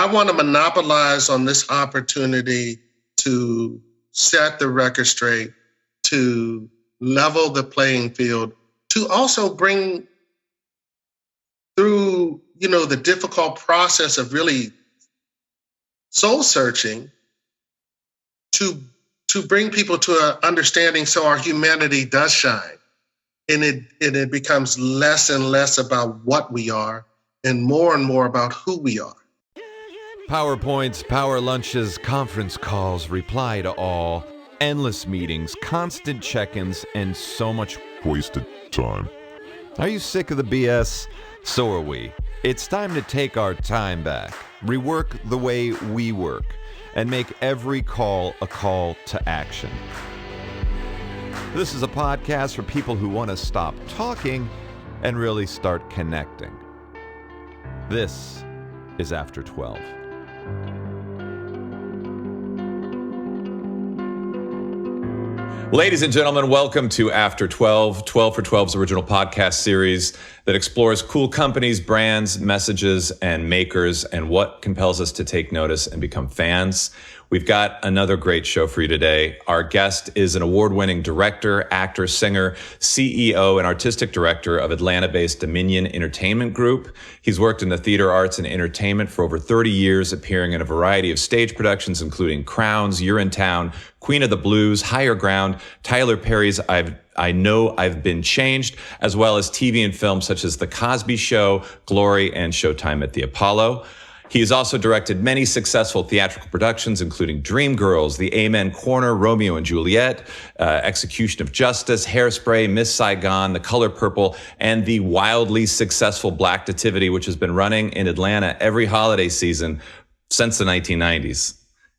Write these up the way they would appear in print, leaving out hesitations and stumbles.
I want to monopolize on this opportunity to set the record straight, to level the playing field, to also bring through, the difficult process of really soul searching to bring people to an understanding so our humanity does shine. And it becomes less and less about what we are and more about who we are. PowerPoints, power lunches, conference calls, reply to all, endless meetings, constant check-ins, and so much wasted time. Are you sick of the BS? So are we. It's time to take our time back, rework the way we work, and make every call a call to action. This is a podcast for people who want to stop talking and really start connecting. This is After 12. Ladies and gentlemen, welcome to After 12, 12 for 12's original podcast series that explores cool companies, brands, messages, and makers, and what compels us to take notice and become fans. We've got another great show for you today. Our guest is an award-winning director, actor, singer, CEO, and artistic director of Atlanta-based Dominion Entertainment Group. He's worked in the theater arts and entertainment for over 30 years, appearing in a variety of stage productions, including Crowns, You're in Town, Queen of the Blues, Higher Ground, Tyler Perry's I Know I've Been Changed, as well as TV and film such as The Cosby Show, Glory, and Showtime at the Apollo. He has also directed many successful theatrical productions, including Dreamgirls, The Amen Corner, Romeo and Juliet, Execution of Justice, Hairspray, Miss Saigon, The Color Purple, and the wildly successful Black Nativity, which has been running in Atlanta every holiday season since the 1990s.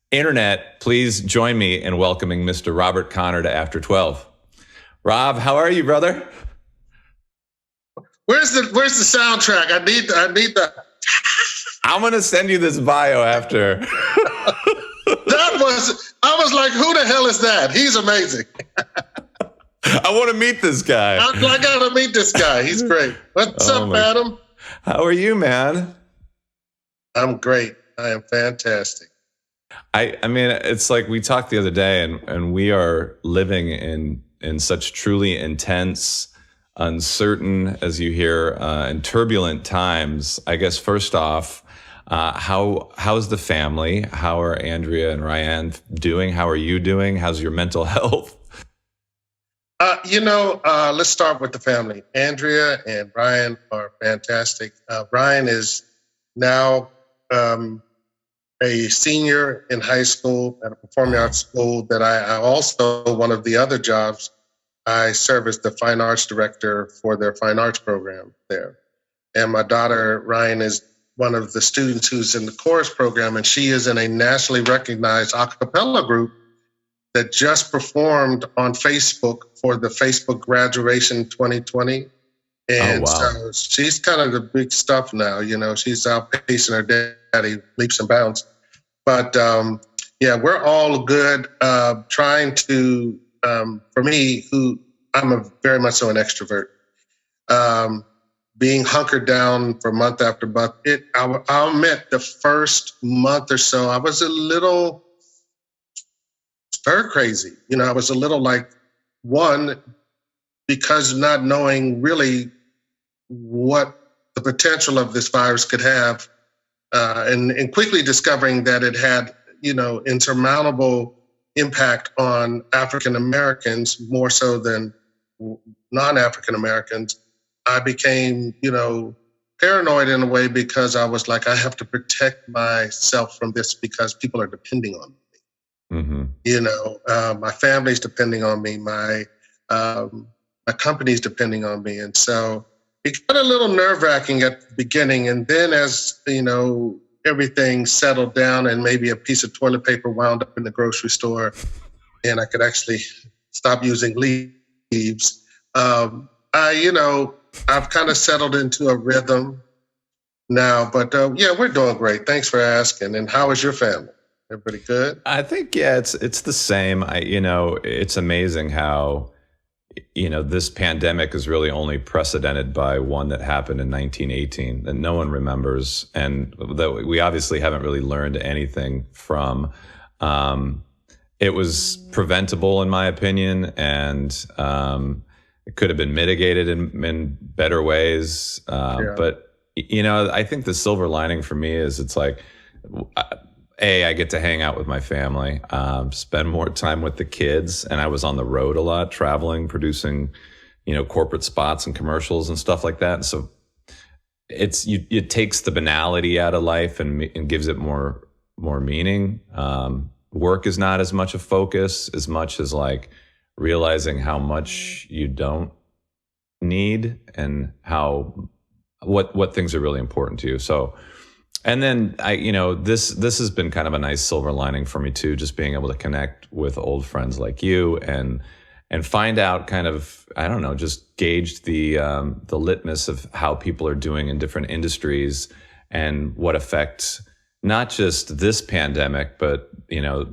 Internet, please join me in welcoming Mr. Robert Connor to After 12. Rob, how are you, brother? Where's the soundtrack? I need the. I'm going to send you this bio after. I was like, who the hell is that? He's amazing. I want to meet this guy. I got to meet this guy. He's great. What's up, Adam? How are you, man? I'm great. I am fantastic. I mean, it's like we talked the other day, and we are living in such truly intense, uncertain, as you hear, and turbulent times. I guess first off, how's the family? How are Andrea and Ryan doing? How are you doing? How's your mental health? Let's start with the family. Andrea and Ryan are fantastic. Ryan is now a senior in high school at a performing arts school that I also, one of the other jobs, I serve as the fine arts director for their fine arts program there. And my daughter, Ryan, is one of the students who's in the chorus program, and she is in a nationally recognized a cappella group that just performed on Facebook for the Facebook graduation 2020. And so she's kind of the big stuff now, she's outpacing her daddy leaps and bounds. But we're all good, trying to, for me, who I'm very much so an extrovert, being hunkered down for month after month. I'll admit the first month or so, I was a little stir crazy. I was a little like, one, because not knowing really what the potential of this virus could have, and quickly discovering that it had, insurmountable impact on African Americans more so than non-African Americans. I became, paranoid in a way because I was like, I have to protect myself from this because people are depending on me. Mm-hmm. My family's depending on me, my company's depending on me, and so it got a little nerve-wracking at the beginning, and then as everything settled down and maybe a piece of toilet paper wound up in the grocery store and I could actually stop using leaves. I've kind of settled into a rhythm now, but we're doing great. Thanks for asking. And how is your family? Everybody good? I think, it's the same. It's amazing how, this pandemic is really only precedented by one that happened in 1918 that no one remembers, and that we obviously haven't really learned anything from. It was preventable, in my opinion, and it could have been mitigated in better ways. But I think the silver lining for me is it's like, I get to hang out with my family, spend more time with the kids. And I was on the road a lot, traveling, producing, corporate spots and commercials and stuff like that. And so it takes the banality out of life and gives it more meaning. Work is not as much a focus as much as like realizing how much you don't need and what things are really important to you. So, and then this has been kind of a nice silver lining for me too, just being able to connect with old friends like you and find out kind of, I don't know, just gauge the litmus of how people are doing in different industries and what effect not just this pandemic, but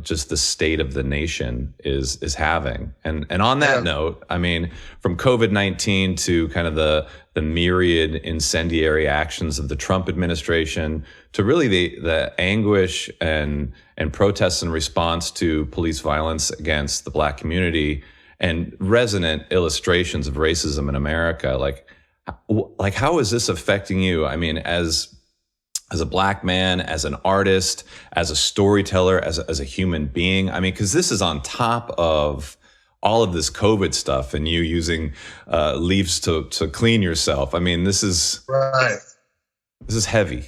just the state of the nation is having. And on that note, I mean, from COVID-19 to kind of the myriad incendiary actions of the Trump administration to really the anguish and protests in response to police violence against the Black community and resonant illustrations of racism in America, like how is this affecting you? I mean, as a Black man, as an artist, as a storyteller, as a human being. I mean, because this is on top of all of this COVID stuff and you using leaves to clean yourself. I mean, this is heavy.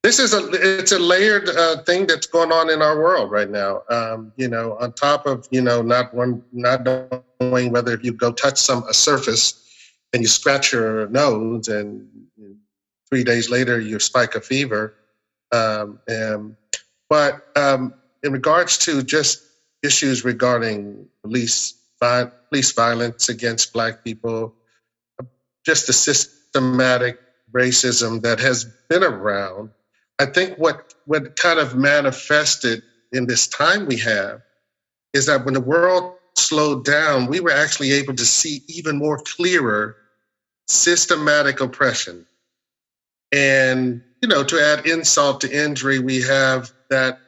It's a layered thing that's going on in our world right now. On top of not knowing whether if you go touch a surface and you scratch your nose and 3 days later, you spike a fever. But in regards to just issues regarding police violence against Black people, just the systematic racism that has been around, I think what kind of manifested in this time we have is that when the world slowed down, we were actually able to see even more clearer systematic oppression. And, to add insult to injury, we have that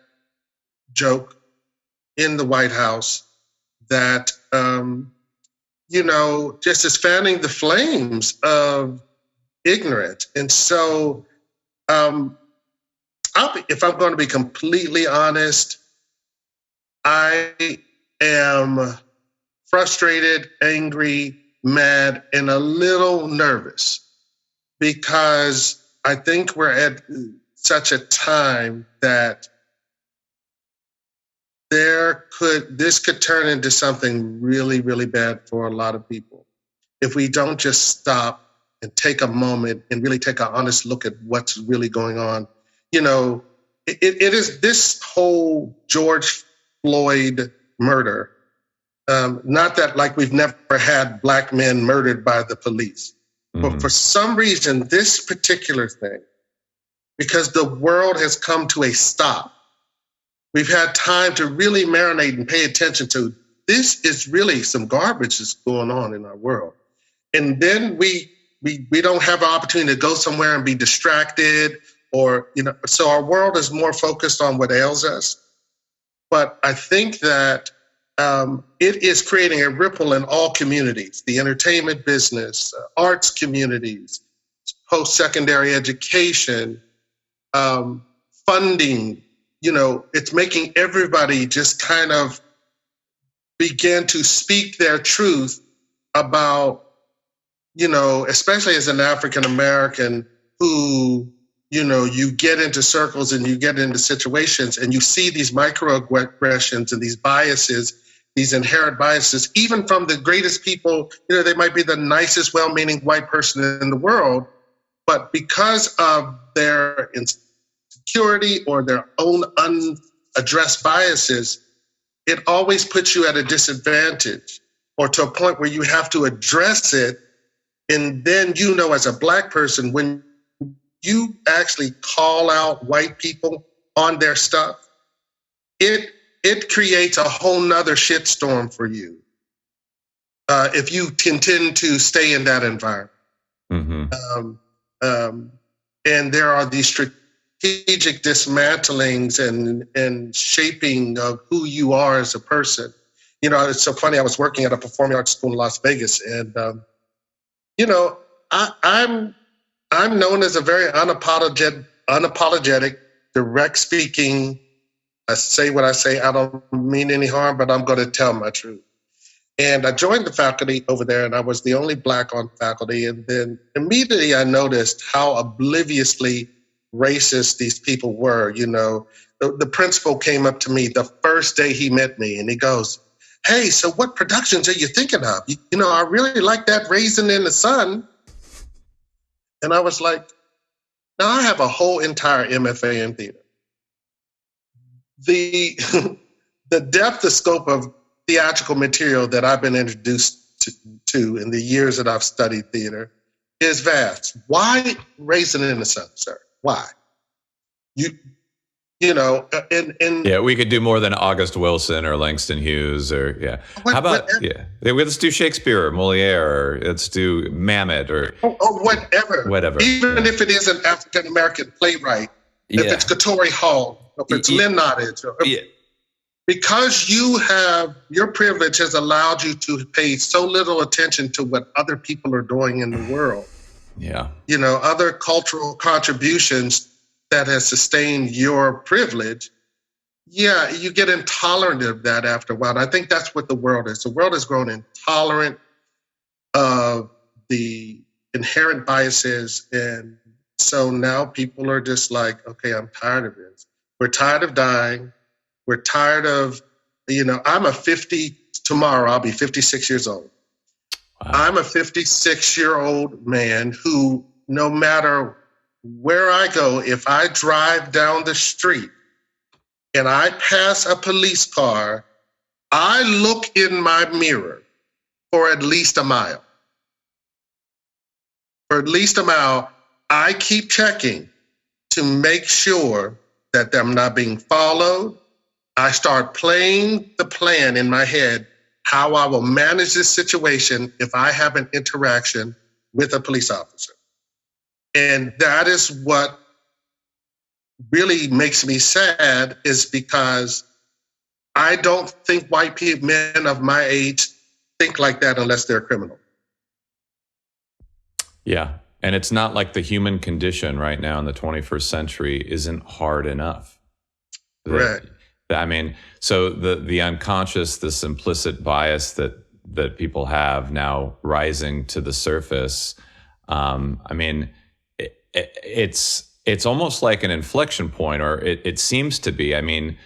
joke in the White House that, just is fanning the flames of ignorance. And so, if I'm going to be completely honest, I am frustrated, angry, mad, and a little nervous because I think we're at such a time that this could turn into something really, really bad for a lot of people if we don't just stop and take a moment and really take an honest look at what's really going on. It is this whole George Floyd murder. Not that like we've never had Black men murdered by the police. But for some reason, this particular thing, because the world has come to a stop, we've had time to really marinate and pay attention to this is really some garbage that's going on in our world. And then we don't have an opportunity to go somewhere and be distracted so our world is more focused on what ails us. But I think that it is creating a ripple in all communities, the entertainment business, arts communities, post-secondary education, funding. It's making everybody just kind of begin to speak their truth about, especially as an African American who, you get into circles and you get into situations and you see these microaggressions and these biases, these inherent biases, even from the greatest people. They might be the nicest, well-meaning white person in the world, but because of their insecurity or their own unaddressed biases, it always puts you at a disadvantage or to a point where you have to address it. And then, as a Black person, when you actually call out white people on their stuff, it creates a whole nother shitstorm for you. if you intend to stay in that environment. Mm-hmm. And there are these strategic dismantlings and shaping of who you are as a person. You know, it's so funny. I was working at a performing arts school in Las Vegas, and you know, I'm known as a very unapologetic, direct speaking. I say what I say. I don't mean any harm, but I'm going to tell my truth. And I joined the faculty over there, and I was the only Black on faculty. And then immediately I noticed how obliviously racist these people were. You know, the principal came up to me the first day he met me, and he goes, "Hey, so what productions are you thinking of? You know, I really like that Raisin in the Sun." And I was like, now I have a whole entire MFA in theater. The the depth, the scope of theatrical material that I've been introduced to in the years that I've studied theater is vast. Why Raisin in the Sun, sir? Why? You know, and Yeah, we could do more than August Wilson or Langston Hughes or How about let's do Shakespeare or Moliere, or let's do Mamet or whatever. Whatever. Even if it is an African American playwright, if it's Katori Hall, if it's Lynn Nottage, because your privilege has allowed you to pay so little attention to what other people are doing in the world. Yeah. You know, other cultural contributions that has sustained your privilege. Yeah, you get intolerant of that after a while. And I think that's what the world is. The world has grown intolerant of the inherent biases. And so now people are just like, okay, I'm tired of this. We're tired of dying. We're tired of, you know, tomorrow I'll be 56 years old. Wow. I'm a 56-year-old man who, no matter where I go, if I drive down the street and I pass a police car, I look in my mirror for at least a mile. For at least a mile, I keep checking to make sure that I'm not being followed. I start playing the plan in my head, how I will manage this situation if I have an interaction with a police officer. And that is what really makes me sad, is because I don't think white people, men of my age, think like that unless they're a criminal. Yeah. And it's not like the human condition right now in the 21st century isn't hard enough. Correct. I mean, so the unconscious, this implicit bias that people have now rising to the surface. I mean, it's almost like an inflection point, or it seems to be. I mean,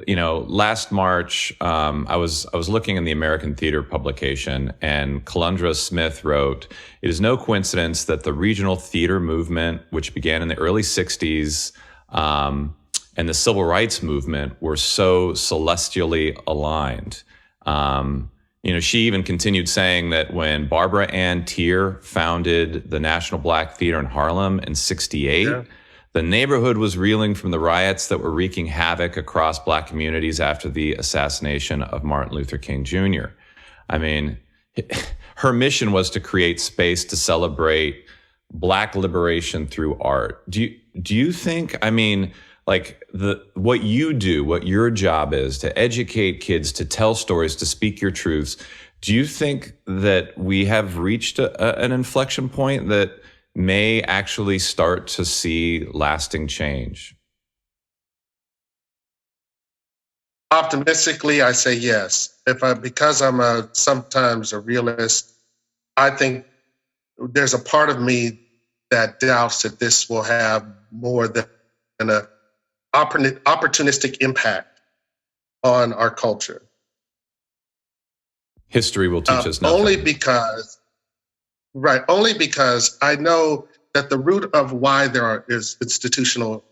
you know, last March, I was looking in the American Theater publication, and Kalundra Smith wrote, "It is no coincidence that the regional theater movement, which began in the early 60s, and the civil rights movement were so celestially aligned." You know, she even continued saying that when Barbara Ann Teer founded the National Black Theater in Harlem in 68, the neighborhood was reeling from the riots that were wreaking havoc across Black communities after the assassination of Martin Luther King Jr. I mean, her mission was to create space to celebrate Black liberation through art. Do you think, I mean, like what you do, what your job is to educate kids, to tell stories, to speak your truths, do you think that we have reached an inflection point that may actually start to see lasting change? Optimistically, I say yes. Because I'm sometimes a realist, I think there's a part of me that doubts that this will have more than an opportunistic impact on our culture. History will teach us nothing. Only because I know that the root of why there is institutional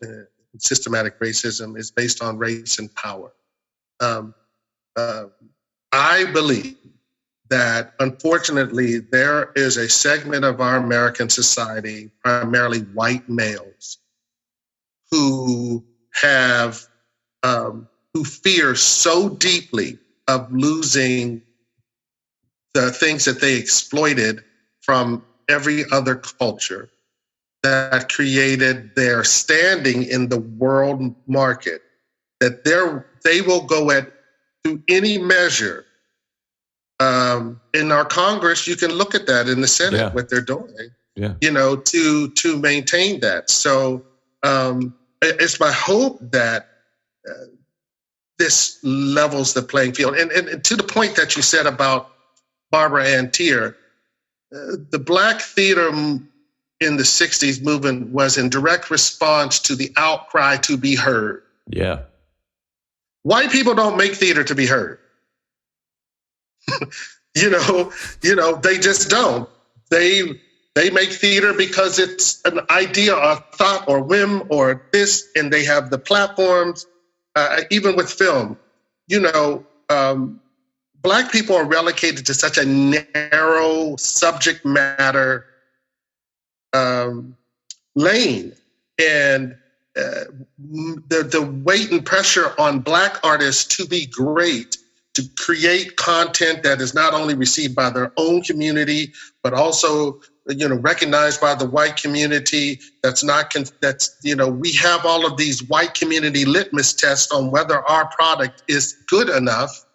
systematic racism is based on race and power. I believe that, unfortunately, there is a segment of our American society, primarily white males, who fear so deeply of losing the things that they exploited from every other culture that created their standing in the world market, that they will go at through any measure. In our Congress, you can look at that in the Senate, what they're doing, to maintain that. So it's my hope that this levels the playing field. And to the point that you said about Barbara Ann Teer, the Black theater in the 60s movement was in direct response to the outcry to be heard. Yeah. White people don't make theater to be heard. They just don't. They make theater because it's an idea or thought or whim or this, and they have the platforms. Even with film, Black people are relegated to such a narrow subject matter lane, and the weight and pressure on Black artists to be great, to create content that is not only received by their own community, but also, recognized by the white community. We have all of these white community litmus tests on whether our product is good enough.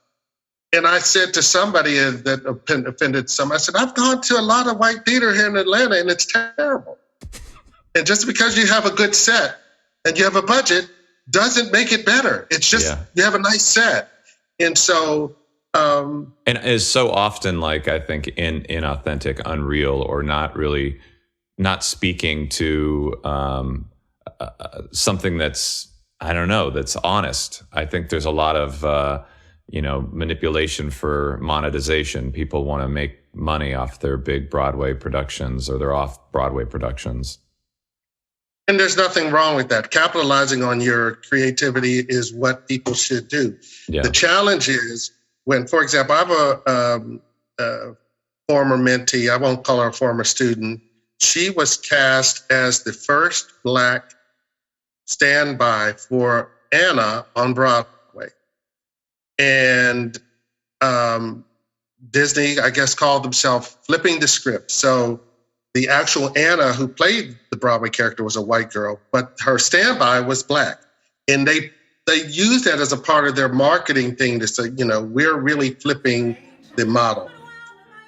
And I said to somebody that offended some, I said, I've gone to a lot of white theater here in Atlanta and it's terrible. And just because you have a good set and you have a budget doesn't make it better. It's just, you have a nice set. And so, and is so often, like, I think inauthentic, unreal, or not speaking to something that's, I don't know, that's honest. I think there's a lot of, manipulation for monetization. People want to make money off their big Broadway productions or their off-Broadway productions. And there's nothing wrong with that. Capitalizing on your creativity is what people should do. Yeah. The challenge is when, for example, I have a former mentee, I won't call her a former student. She was cast as the first Black standby for Anna on Broadway. And Disney, I guess, called themselves flipping the script. So the actual Anna who played the Broadway character was a white girl, but her standby was Black. And they used that as a part of their marketing thing to say, we're really flipping the model.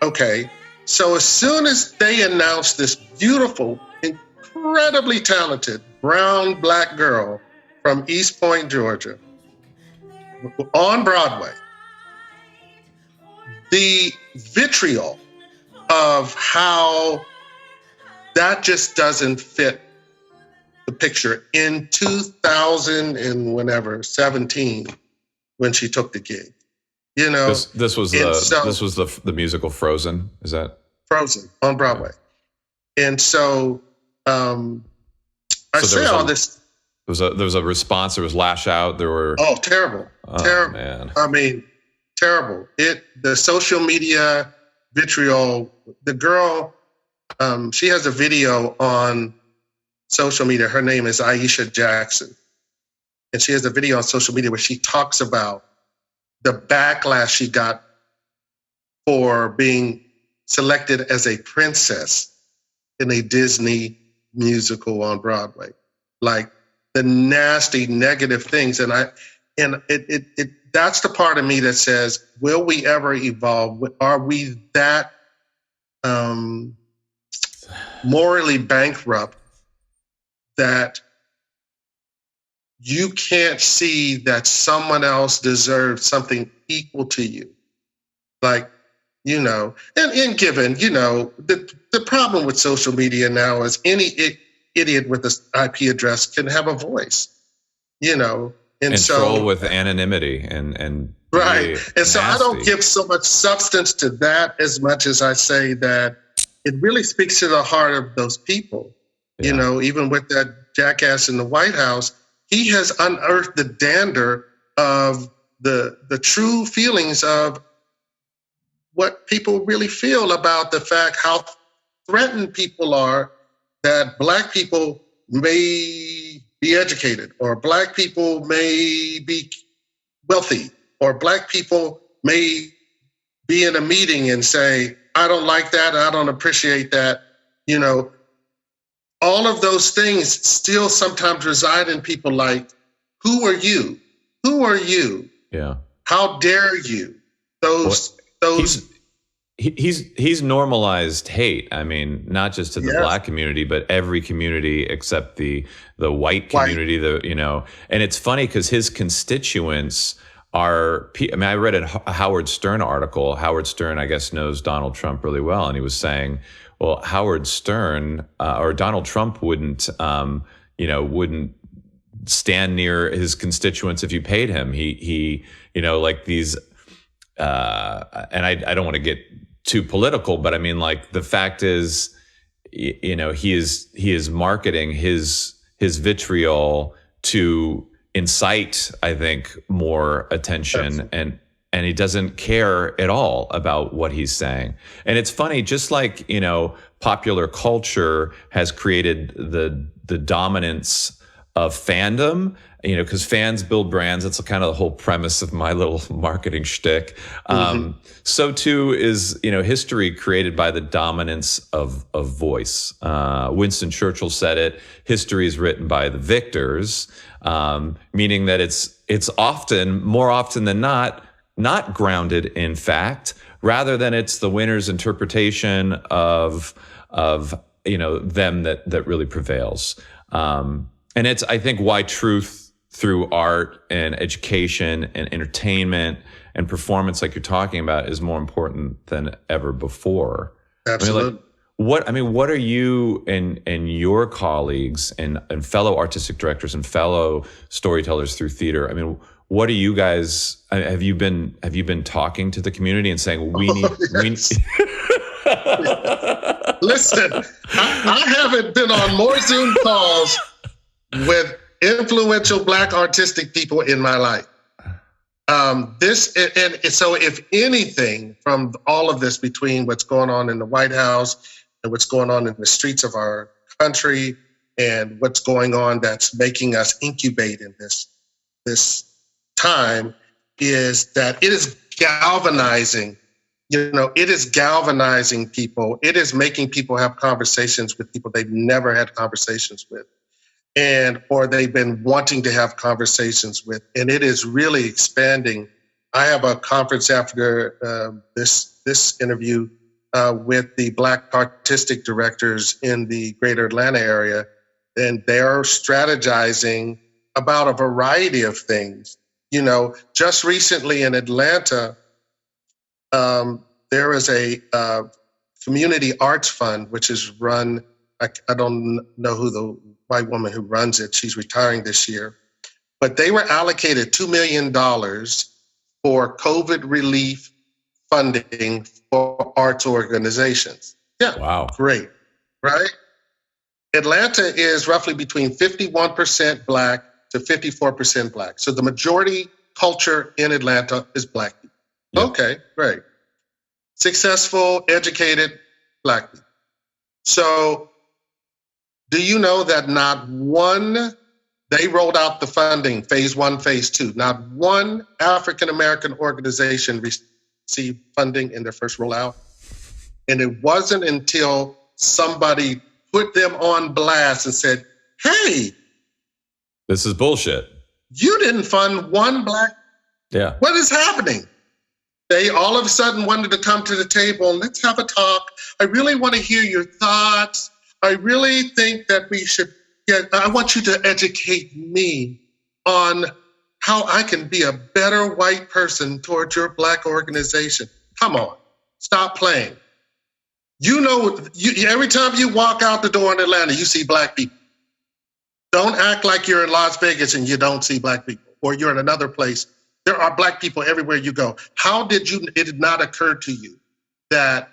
Okay, so as soon as they announced this beautiful, incredibly talented brown Black girl from East Point, Georgia, on Broadway, the vitriol of how that just doesn't fit the picture in 2017 when she took the gig. This was the musical Frozen. Is that Frozen on Broadway? And so I say all this. There was a response. There was lash out. There were terrible, terrible. Man. I mean, terrible. The social media vitriol. The girl. She has a video on social media. Her name is Aisha Jackson. And she has a video on social media where she talks about the backlash she got for being selected as a princess in a Disney musical on Broadway. Like the nasty, negative things. And that's the part of me that says, will we ever evolve? Are we that morally bankrupt that you can't see that someone else deserves something equal to you? Like, and given, the problem with social media now is any idiot with an IP address can have a voice, and so troll with anonymity and right. And so I don't give so much substance to that as much as I say that it really speaks to the heart of those people. Yeah. Even with that jackass in the White House, he has unearthed the dander of the true feelings of what people really feel about the fact how threatened people are that Black people may be educated, or Black people may be wealthy, or Black people may be in a meeting and say, I don't like that, I don't appreciate that, you know, all of those things still sometimes reside in people like, who are you? Who are you? Yeah. How dare you? Those He's normalized hate. I mean, not just to the Black community, but every community except the white community. And it's funny because his constituents are. I mean, I read a Howard Stern article. Howard Stern, I guess, knows Donald Trump really well, and he was saying, well, Howard Stern or Donald Trump wouldn't stand near his constituents if you paid him. He like these. And I don't want to get too political, but I mean, like, the fact is, he is marketing his vitriol to incite, I think, more attention, and he doesn't care at all about what he's saying. And it's funny, just like, popular culture has created the dominance of fandom, because fans build brands. That's kind of the whole premise of my little marketing shtick. So too is, history created by the dominance of voice. Winston Churchill said it, history is written by the victors, meaning that it's often, more often than not grounded in fact, rather than it's the winner's interpretation of them that really prevails. And it's, I think, why truth through art and education and entertainment and performance, like you're talking about, is more important than ever before. Absolutely. What are you and your colleagues and fellow artistic directors and fellow storytellers through theater? I mean, what are you guys? Have you been talking to the community and saying we need? Listen, I haven't been on more Zoom calls with influential Black artistic people in my life. So if anything from all of this, between what's going on in the White House and what's going on in the streets of our country and what's going on that's making us incubate in this time, is that it is galvanizing. It is galvanizing people. It is making people have conversations with people they've never had conversations with, or they've been wanting to have conversations with. And it is really expanding. I have a conference after this interview with the Black artistic directors in the greater Atlanta area, and they're strategizing about a variety of things. Just recently in Atlanta, there is a community arts fund, which is run, I don't know who the white woman who runs it, she's retiring this year, but they were allocated $2 million for COVID relief funding for arts organizations. Yeah. Wow. Great. Right? Atlanta is roughly between 51% Black to 54% Black. So the majority culture in Atlanta is Black people. Yep. Okay, great. Successful, educated Black people. So do you know that they rolled out the funding, phase 1, phase 2, not one African-American organization received funding in their first rollout? And it wasn't until somebody put them on blast and said, hey, this is bullshit. You didn't fund one Black. Yeah. What is happening? They all of a sudden wanted to come to the table and let's have a talk. I really want to hear your thoughts. I really think that I want you to educate me on how I can be a better white person towards your Black organization. Come on, stop playing. Every time you walk out the door in Atlanta, you see Black people. Don't act like you're in Las Vegas and you don't see Black people, or you're in another place. There are Black people everywhere you go. How did it not occur to you that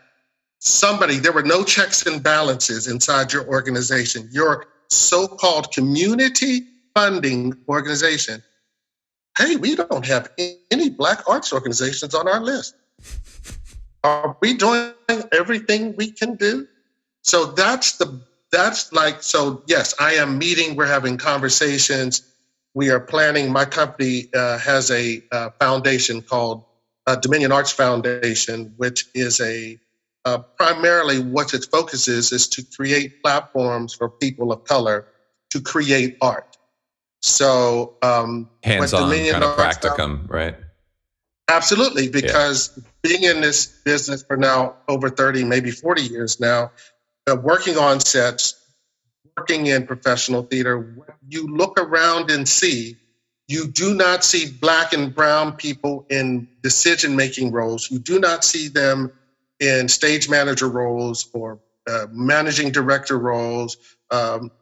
there were no checks and balances inside your organization, your so-called community funding organization? Hey, we don't have any Black arts organizations on our list. Are we doing everything we can do? So yes, I am meeting, we're having conversations. We are planning, my company has a foundation called Dominion Arts Foundation, which is primarily what its focus is to create platforms for people of color to create art. So what Hands-on, Dominion kind of Arts practicum, right? Absolutely, because being in this business for now over 30, maybe 40 years now, working on sets, working in professional theater, when you look around and see, you do not see Black and brown people in decision-making roles. You do not see them in stage manager roles or managing director roles,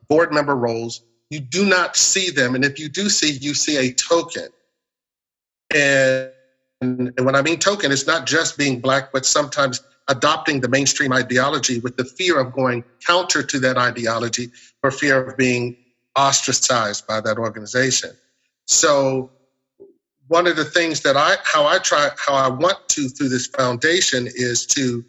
board member roles. You do not see them. And if you do see, you see a token. And when I mean token, it's not just being Black, but sometimes adopting the mainstream ideology with the fear of going counter to that ideology for fear of being ostracized by that organization. So one of the things that how I want to through this foundation is to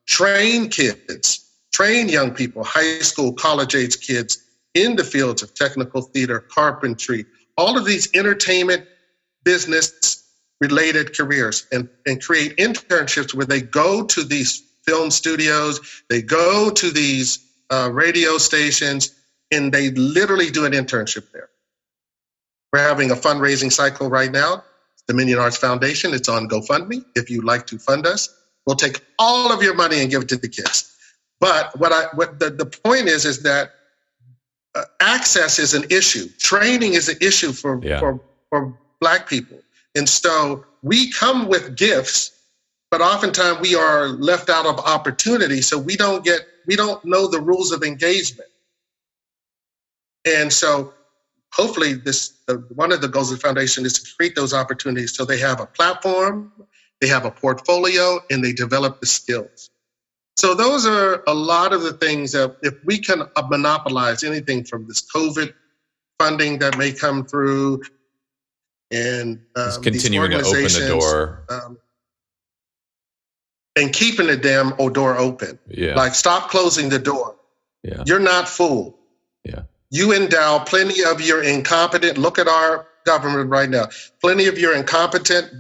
train kids, train young people, high school, college age kids in the fields of technical theater, carpentry, all of these entertainment, business related careers, and create internships where they go to these film studios, they go to these radio stations, and they literally do an internship there. We're having a fundraising cycle right now, Dominion Arts Foundation. It's on GoFundMe. If you'd like to fund us, we'll take all of your money and give it to the kids. But what the point is that access is an issue. Training is an issue for Black people. And so we come with gifts, but oftentimes we are left out of opportunity. So we don't know the rules of engagement. And so hopefully one of the goals of the foundation is to create those opportunities so they have a platform, they have a portfolio, and they develop the skills. So those are a lot of the things that if we can monopolize anything from this COVID funding that may come through, and just continuing to open the door, and keeping the damn door open. Yeah. Like, stop closing the door. Yeah. You're not fooled. Yeah. You endow plenty of your incompetent, look at our government right now, plenty of your incompetent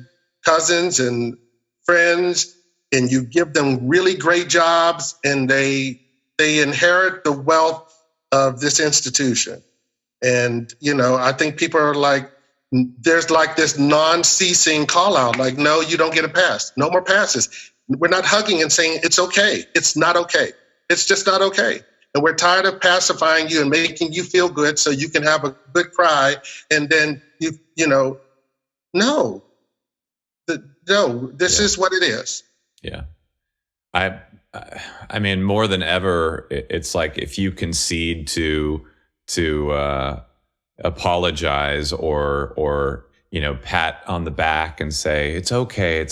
cousins and friends, and you give them really great jobs, and they inherit the wealth of this institution. And, I think people are like, there's like this non-ceasing call out, like, no, you don't get a pass. No more passes. We're not hugging and saying it's okay. It's not okay. It's just not okay. And we're tired of pacifying you and making you feel good so you can have a good cry. And then no, this is what it is. Yeah. I mean, more than ever, it's like if you concede to apologize or pat on the back and say it's okay,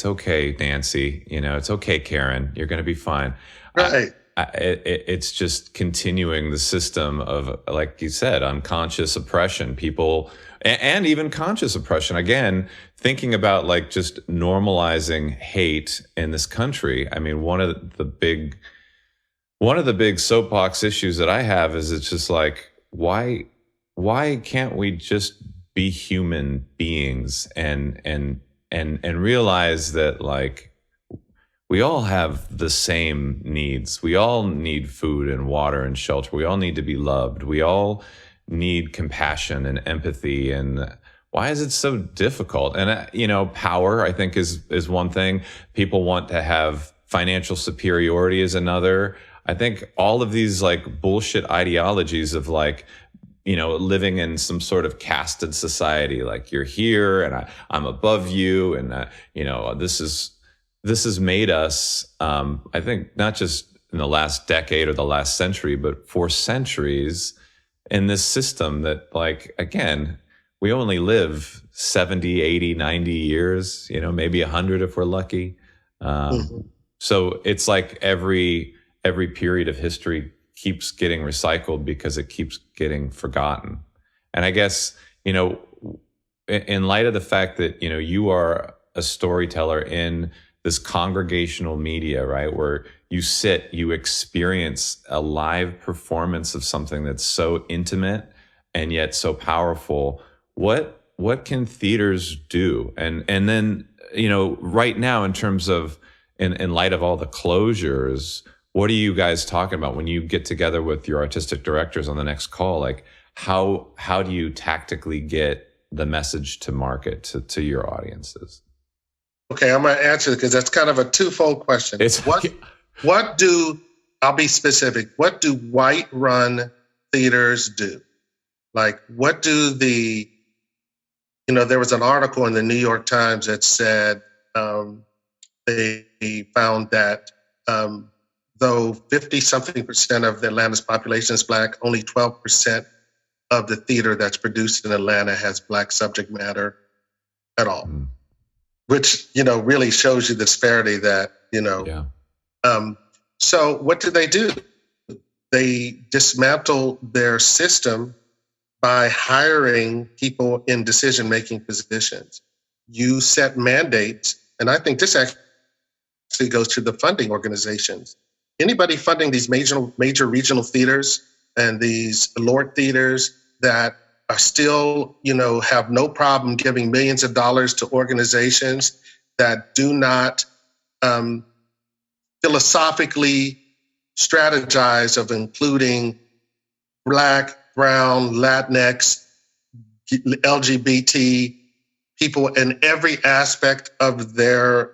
Nancy, it's okay, Karen, you're going to be fine. Right. It's just continuing the system of, like you said, unconscious oppression, people, and even conscious oppression. Again, thinking about like just normalizing hate in this country. I mean, one of the big soapbox issues that I have is it's just like, why can't we just be human beings and realize that, like, we all have the same needs. We all need food and water and shelter. We all need to be loved. We all need compassion and empathy. And why is it so difficult? And, power, I think, is one thing. People want to have financial superiority is another. I think all of these like bullshit ideologies of like, living in some sort of casted society, like you're here and I'm above you. And, this has made us, I think, not just in the last decade or the last century, but for centuries in this system that, like, again, we only live 70, 80, 90 years, maybe 100 if we're lucky. So it's like every period of history keeps getting recycled because it keeps getting forgotten. And I guess, in light of the fact that, you are a storyteller in this congregational media, right? Where you sit, you experience a live performance of something that's so intimate and yet so powerful. What can theaters do? And then, right now in terms of, in light of all the closures, what are you guys talking about when you get together with your artistic directors on the next call? Like how do you tactically get the message to market to your audiences? Okay, I'm going to answer it because that's kind of a twofold question. I'll be specific. What do white run theaters do? Like what do there was an article in the New York Times that said they found that though 50-something% of Atlanta's population is Black, only 12% of the theater that's produced in Atlanta has Black subject matter at all, which, really shows you the disparity that, Yeah. So what do? They dismantle their system by hiring people in decision-making positions. You set mandates, and I think this actually goes to the funding organizations. Anybody funding these major regional theaters and these LORT theaters that are still, have no problem giving millions of dollars to organizations that do not philosophically strategize of including Black, Brown, Latinx, LGBT people in every aspect of their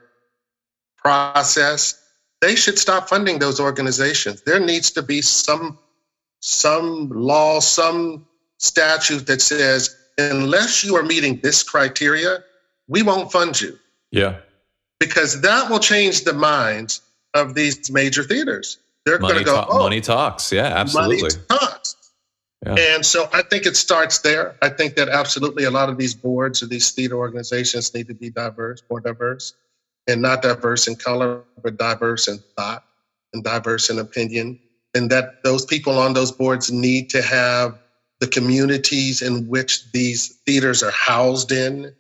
process, they should stop funding those organizations. There needs to be some law, some statute that says, unless you are meeting this criteria, we won't fund you. Yeah. Because that will change the minds of these major theaters. They're going to go, money talks. Yeah, absolutely. Money talks. Yeah. And so I think it starts there. I think that absolutely a lot of these boards of these theater organizations need to be more diverse, and not diverse in color, but diverse in thought and diverse in opinion. And that those people on those boards need to have the communities in which these theaters are housed in,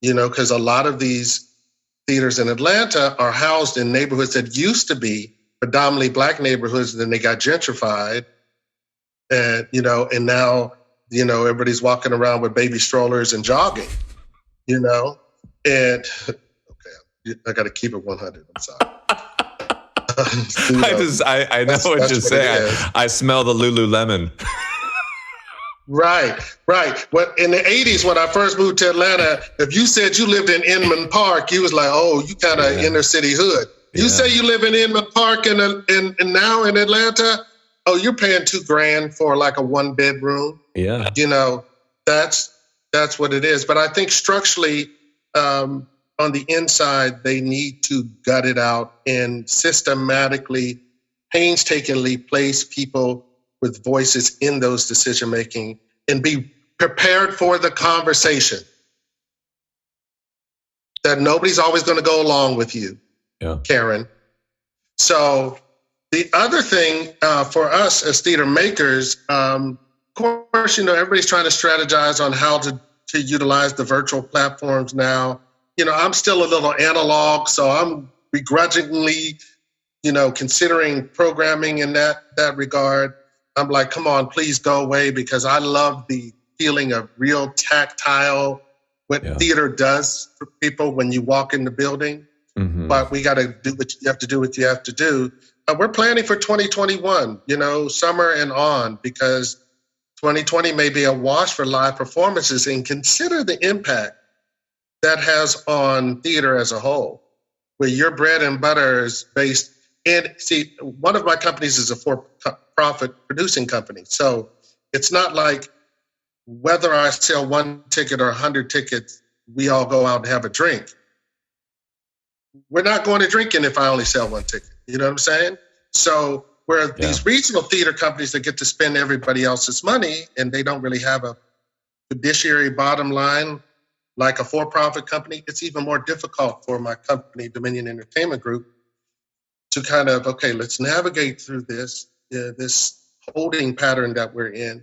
because a lot of these theaters in Atlanta are housed in neighborhoods that used to be predominantly Black neighborhoods, and then they got gentrified. And, and now, everybody's walking around with baby strollers and jogging, and okay, I got to keep it 100. I'm sorry. I know what you're saying. I smell the Lululemon. Right. But in the 80s, when I first moved to Atlanta, if you said you lived in Inman Park, you was like, oh, you kind of inner city hood. You say you live in Inman Park and now in Atlanta, oh, you're paying $2,000 for like a 1-bedroom. Yeah. That's what it is. But I think structurally, on the inside, they need to gut it out and systematically, painstakingly place people with voices in those decision-making and be prepared for the conversation. That nobody's always going to go along with you, Karen. So the other thing for us as theater makers, of course, everybody's trying to strategize on how to utilize the virtual platforms now. I'm still a little analog, so I'm begrudgingly, considering programming in that regard. I'm like, come on, please go away, because I love the feeling of real tactile, what theater does for people when you walk in the building. Mm-hmm. But we got to do what you have to do. We're planning for 2021, summer and on, because 2020 may be a wash for live performances, and consider the impact that has on theater as a whole, where your bread and butter is based. And see, one of my companies is a for-profit producing company. So it's not like whether I sell 1 ticket or 100 tickets, we all go out and have a drink. We're not going to drinking if I only sell 1 ticket. You know what I'm saying? So where these regional theater companies that get to spend everybody else's money and they don't really have a fiduciary bottom line like a for-profit company, it's even more difficult for my company, Dominion Entertainment Group, to kind of, okay, let's navigate through this holding pattern that we're in.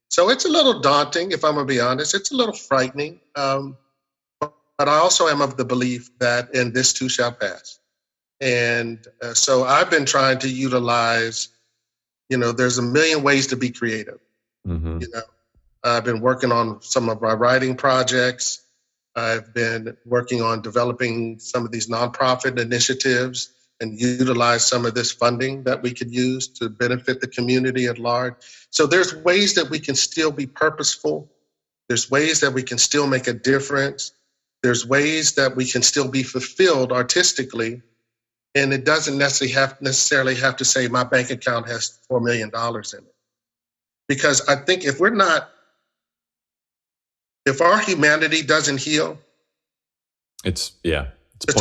So it's a little daunting, if I'm going to be honest. It's a little frightening. But I also am of the belief that, and this too shall pass. And so I've been trying to utilize, there's a million ways to be creative. Mm-hmm. I've been working on some of my writing projects. I've been working on developing some of these nonprofit initiatives and utilize some of this funding that we could use to benefit the community at large. So there's ways that we can still be purposeful. There's ways that we can still make a difference. There's ways that we can still be fulfilled artistically. And it doesn't necessarily have to say my bank account has $4 million in it. Because I think if our humanity doesn't heal, it's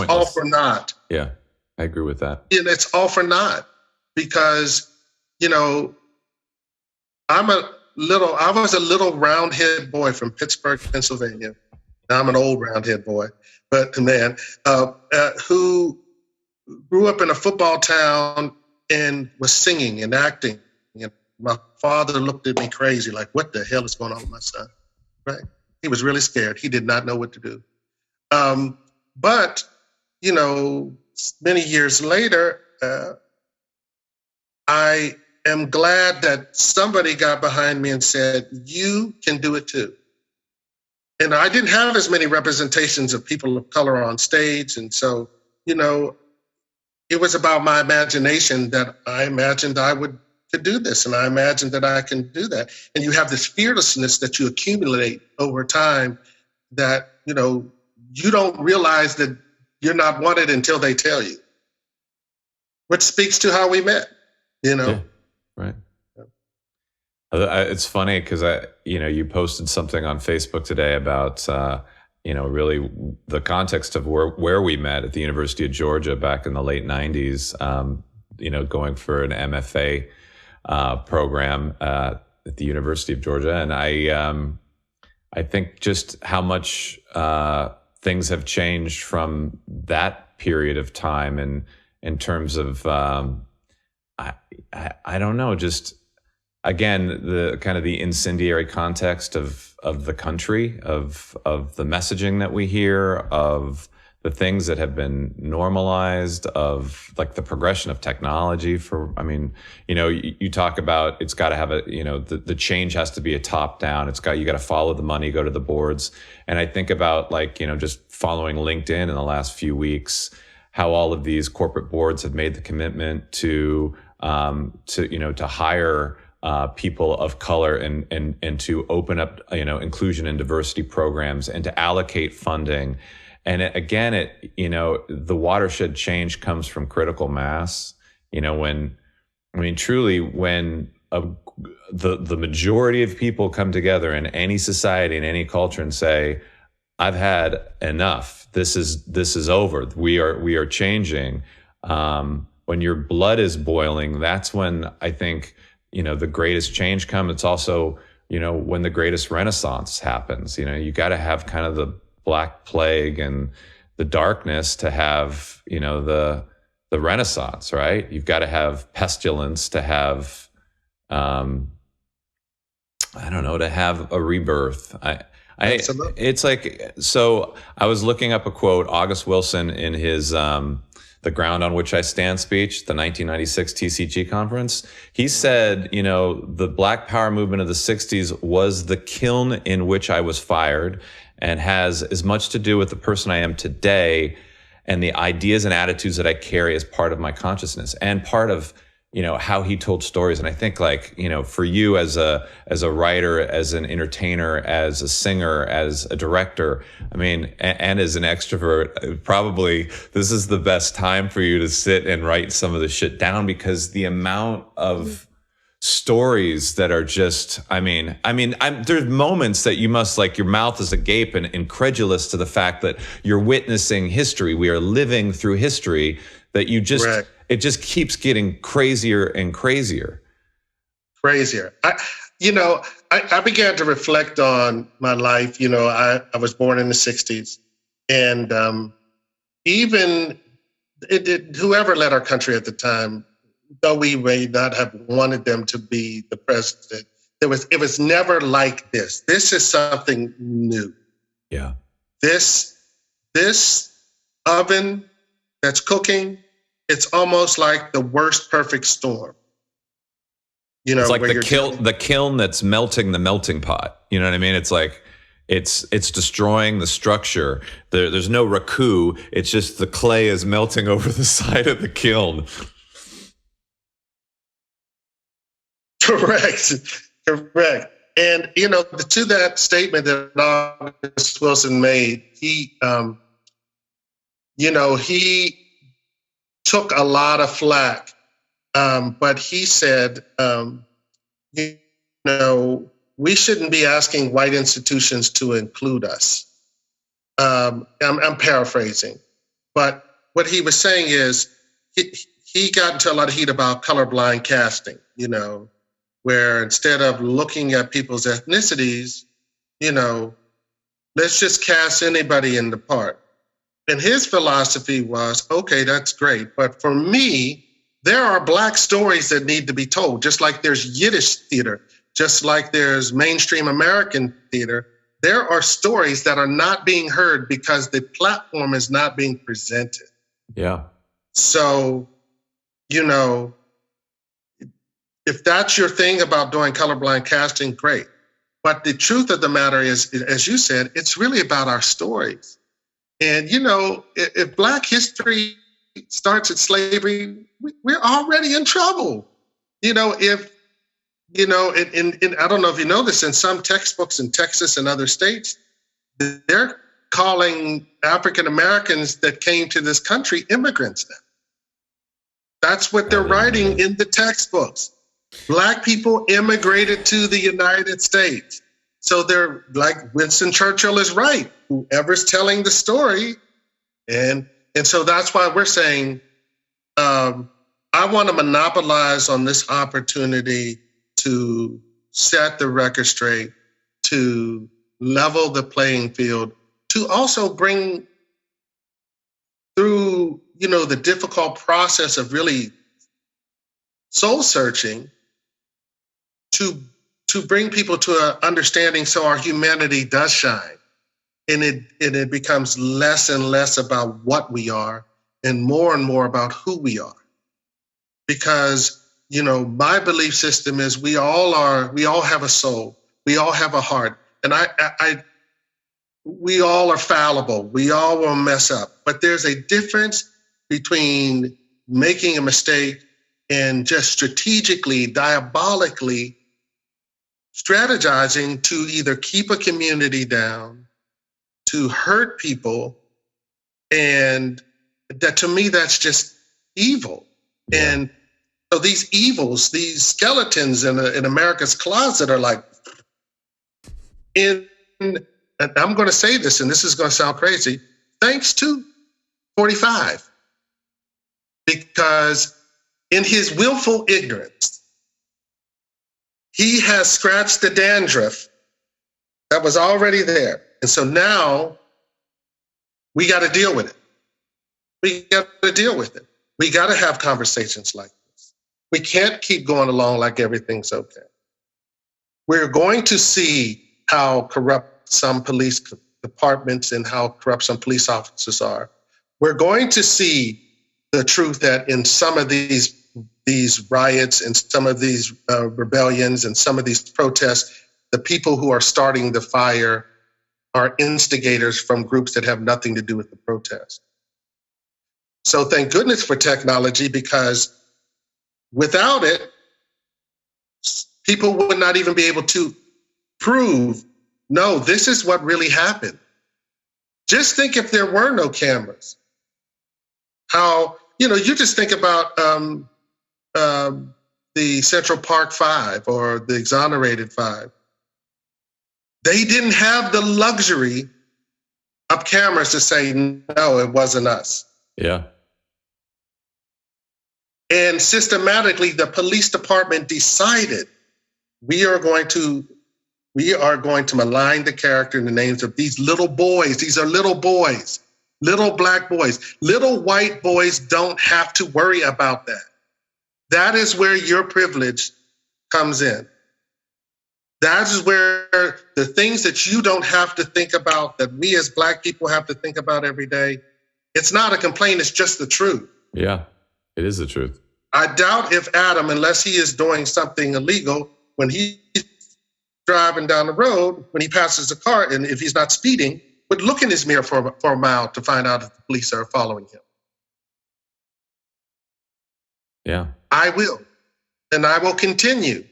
all for naught. Yeah, I agree with that. And it's all for naught because, I was a little round-head boy from Pittsburgh, Pennsylvania. Now I'm an old round-head boy, but man, who grew up in a football town and was singing and acting. And my father looked at me crazy, like, what the hell is going on with my son? Right? He was really scared. He did not know what to do. But, many years later, I am glad that somebody got behind me and said, you can do it too. And I didn't have as many representations of people of color on stage. And so, it was about my imagination that I imagined could do this. And I imagined that I can do that. And you have this fearlessness that you accumulate over time that, you don't realize that you're not wanted until they tell you, which speaks to how we met, Yeah, right. It's funny because you posted something on Facebook today about, really the context of where we met at the University of Georgia back in the late 90s, going for an MFA program at the University of Georgia. And I think just how much things have changed from that period of time and in terms of, I don't know, just again, the kind of the incendiary context of the country, of the messaging that we hear, of the things that have been normalized, of like the progression of technology you talk about it's got to have the change has to be a top down. You got to follow the money, go to the boards. And I think about just following LinkedIn in the last few weeks, how all of these corporate boards have made the commitment to hire people of color and to open up, inclusion and diversity programs and to allocate funding. And the watershed change comes from critical mass, when the majority of people come together in any society, in any culture and say, I've had enough. This is over. We are changing. When your blood is boiling, that's when I think, the greatest change comes. It's also, when the greatest renaissance happens. You got to have kind of the Black Plague and the darkness to have, the Renaissance, right? You've got to have pestilence to have, to have a rebirth. It's like, so I was looking up a quote, August Wilson in his, The Ground on Which I Stand speech, the 1996 TCG conference. He said, the Black Power movement of the 60s was the kiln in which I was fired and has as much to do with the person I am today and the ideas and attitudes that I carry as part of my consciousness and part of, how he told stories. And I think for you as a writer, as an entertainer, as a singer, as a director, and as an extrovert, probably this is the best time for you to sit and write some of the shit down because the amount of stories that are just, there's moments that you must your mouth is agape and incredulous to the fact that you're witnessing history. We are living through history that you just, right. It just keeps getting crazier and crazier. Crazier. I began to reflect on my life. I was born in the 60s and whoever led our country at the time, though we may not have wanted them to be the president, it was never like this. This is something new. Yeah. This oven that's cooking, it's almost like the worst perfect storm. It's like the kiln that's melting the melting pot. You know what I mean? It's like, It's destroying the structure. There's no raku. It's just the clay is melting over the side of the kiln. Correct. Correct. And, you know, to that statement that August Wilson made, he took a lot of flack, but he said, you know, we shouldn't be asking white institutions to include us. I'm paraphrasing, but what he was saying is he got into a lot of heat about colorblind casting, you know, where instead of looking at people's ethnicities, you know, let's just cast anybody in the part. And his philosophy was, okay, that's great. But for me, there are Black stories that need to be told, just like there's Yiddish theater, just like there's mainstream American theater. There are stories that are not being heard because the platform is not being presented. Yeah. So, you know, if that's your thing about doing colorblind casting, great. But the truth of the matter is, as you said, it's really about our stories. And, you know, if Black history starts at slavery, we're already in trouble. You know, if, you know, I don't know if you know this, in some textbooks in Texas and other states, they're calling African Americans that came to this country immigrants now. That's what they're writing in the textbooks. Black people immigrated to the United States. So they're like, Winston Churchill is right. Whoever's telling the story. And so that's why we're saying, I want to monopolize on this opportunity to set the record straight, to level the playing field, to also bring through, you know, the difficult process of really soul searching to bring people to an understanding so our humanity does shine. And it becomes less and less about what we are and more about who we are. Because, you know, my belief system is we all have a soul, we all have a heart, and we all are fallible, we all will mess up. But there's a difference between making a mistake and just strategically, diabolically strategizing to either keep a community down, to hurt people, and that, to me, that's just evil. Yeah. And so these evils, these skeletons in America's closet are like, and I'm going to say this, and this is going to sound crazy, thanks to 45. Because in his willful ignorance, he has scratched the dandruff that was already there. And so now we got to deal with it. We got to deal with it. We got to have conversations like this. We can't keep going along like everything's okay. We're going to see how corrupt some police departments and how corrupt some police officers are. We're going to see the truth that in some of these riots and some of these rebellions and some of these protests, the people who are starting the fire are instigators from groups that have nothing to do with the protest. So thank goodness for technology, because without it, people would not even be able to prove, no, this is what really happened. Just think if there were no cameras. How, you know, you just think about the Central Park Five or the Exonerated Five. They didn't have the luxury of cameras to say, no, it wasn't us. Yeah. And systematically, the police department decided we are going to malign the character in the names of these little boys. These are little boys, little Black boys. Little white boys don't have to worry about that. That is where your privilege comes in. That is where the things that you don't have to think about, that we as Black people have to think about every day, it's not a complaint, it's just the truth. Yeah, it is the truth. I doubt if Adam, unless he is doing something illegal, when he driving down the road, when he passes a car, and if he's not speeding, would look in his mirror for a mile to find out if the police are following him. Yeah. I will. And I will continue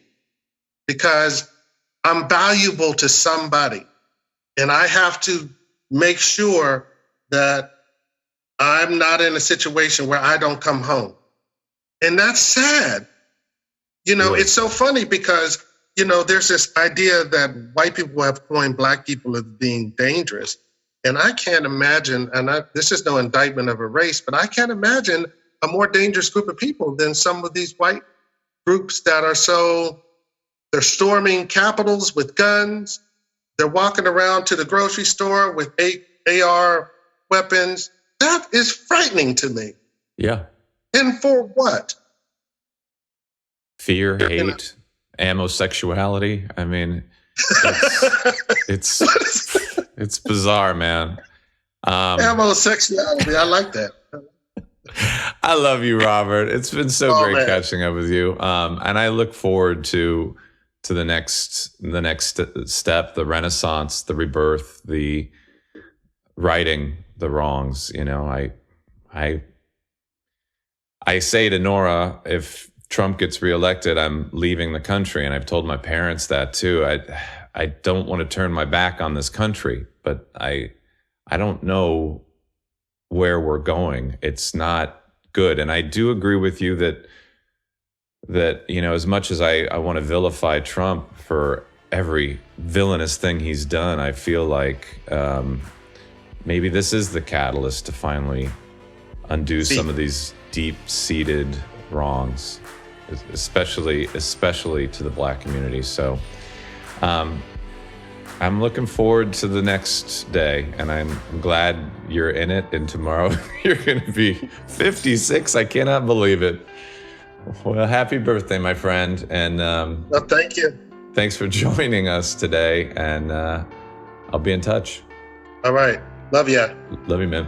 because I'm valuable to somebody. And I have to make sure that I'm not in a situation where I don't come home. And that's sad. It's so funny because, there's this idea that white people have coined black people as being dangerous. And I can't imagine, this is no indictment of a race, but I can't imagine a more dangerous group of people than some of these white groups that they're storming capitals with guns. They're walking around to the grocery store with AR weapons. That is frightening to me. Yeah. And for what? Fear, hate, amosexuality. I mean, it's bizarre, man. Amosexuality. I like that. I love you, Robert. It's been so great catching up with you. And I look forward to the next step, the renaissance, the rebirth, the righting the wrongs. I say to Nora, if Trump gets reelected, I'm leaving the country. And I've told my parents that too. I don't want to turn my back on this country, but I don't know where we're going. It's not good. And I do agree with you that as much as I want to vilify Trump for every villainous thing he's done, I feel like maybe this is the catalyst to finally undo some of these deep-seated wrongs, especially to the black community. So I'm looking forward to the next day, and I'm glad you're in it. And tomorrow you're going to be 56. I cannot believe it. Well, happy birthday, my friend. And well, thank you. Thanks for joining us today. And I'll be in touch. All right. Love ya. Love you, man.